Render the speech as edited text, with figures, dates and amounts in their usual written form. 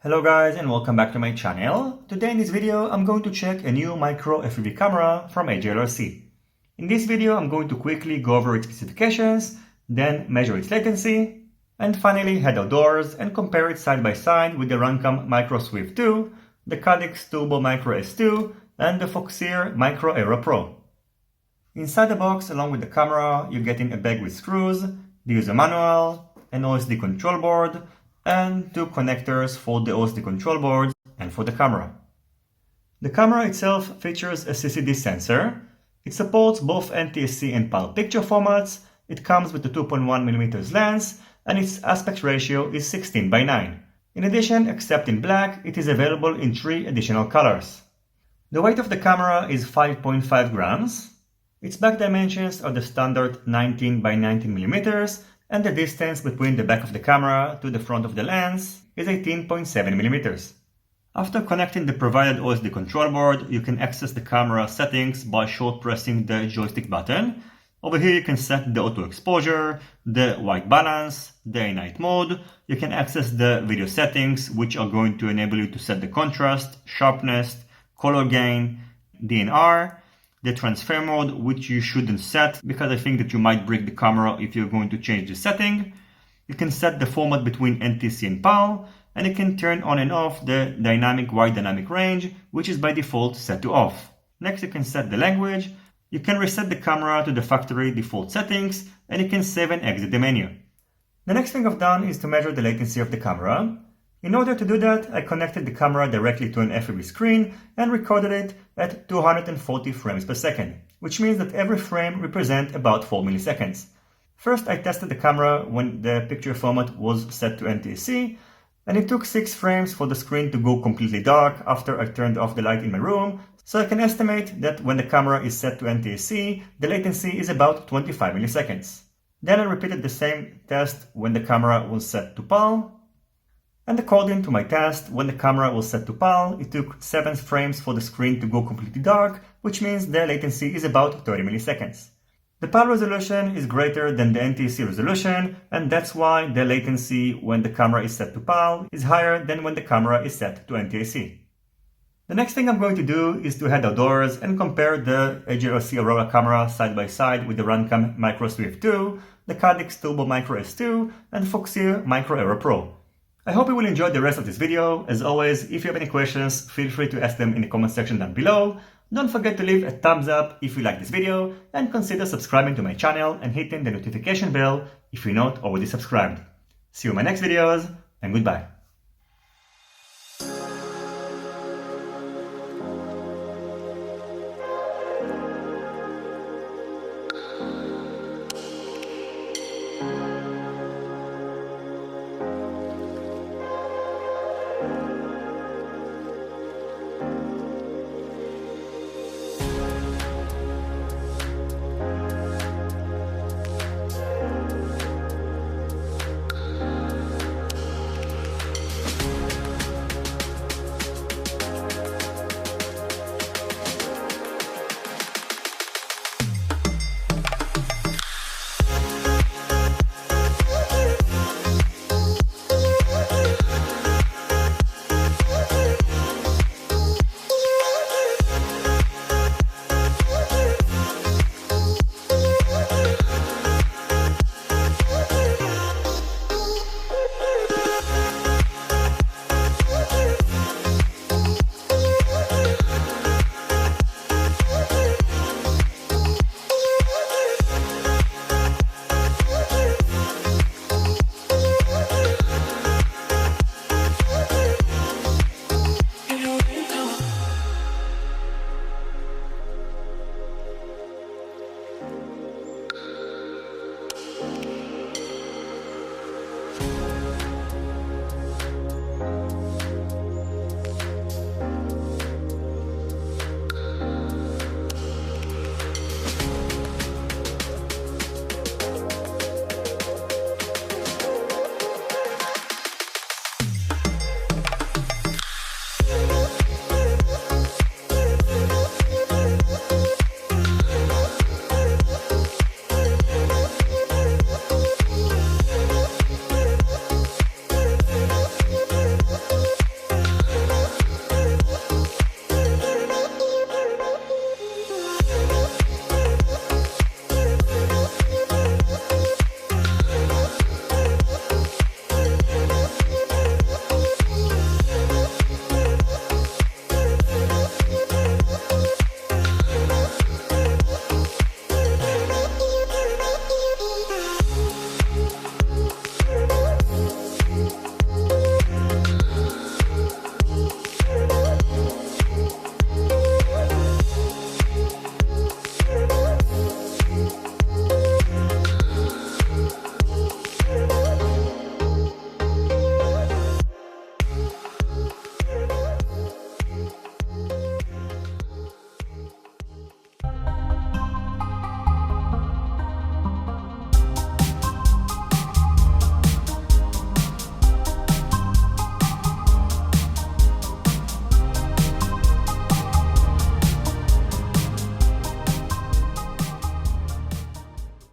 Hello guys and welcome back to my channel. Today in this video I'm going to check a new micro FPV camera from HGLRC. In this video I'm going to quickly go over its specifications, then measure its latency, and finally head outdoors and compare it side by side with the Runcam Micro Swift 2, the Caddx Turbo Micro S2, and the Foxeer Micro Aero Pro. Inside the box along with the camera you're getting a bag with screws, the user manual, an OSD control board, and two connectors for the OSD control board and for the camera. The camera itself features a CCD sensor. It supports both NTSC and PAL picture formats. It comes with a 2.1mm lens and its aspect ratio is 16:9. In addition, except in black, it is available in 3 additional colors. The weight of the camera is 5.5 grams. Its back dimensions are the standard 19x19mm, and the distance between the back of the camera to the front of the lens is 18.7mm. After connecting the provided OSD control board, you can access the camera settings by short pressing the joystick button. Over here you can set the auto exposure, the white balance, day night mode. You can access the video settings, which are going to enable you to set the contrast, sharpness, color gain, DNR, the transfer mode, which you shouldn't set because I think that you might break the camera if you're going to change the setting. You can set the format between NTSC and PAL, and you can turn on and off the dynamic wide dynamic range, which is by default set to off. Next you can set the language. You can reset the camera to the factory default settings, and you can save and exit the menu. The next thing I've done is to measure the latency of the camera. In order to do that, I connected the camera directly to an FPV screen and recorded it at 240 frames per second, which means that every frame represents about 4 milliseconds. First, I tested the camera when the picture format was set to NTSC, and it took 6 frames for the screen to go completely dark after I turned off the light in my room, so I can estimate that when the camera is set to NTSC, the latency is about 25 milliseconds. Then I repeated the same test when the camera was set to PAL, and according to my test, when the camera was set to PAL, it took 7 frames for the screen to go completely dark, which means the latency is about 30 milliseconds. The PAL resolution is greater than the NTSC resolution, and that's why the latency when the camera is set to PAL is higher than when the camera is set to NTSC. The next thing I'm going to do is to head outdoors and compare the HGLRC Aurora camera side by side with the Runcam Micro Swift 2, the Caddx Turbo Micro S2, and Foxeer Micro Aero Pro. I hope you will enjoy the rest of this video. As always, if you have any questions, feel free to ask them in the comment section down below. Don't forget to leave a thumbs up if you like this video, and consider subscribing to my channel and hitting the notification bell if you're not already subscribed. See you in my next videos, and goodbye.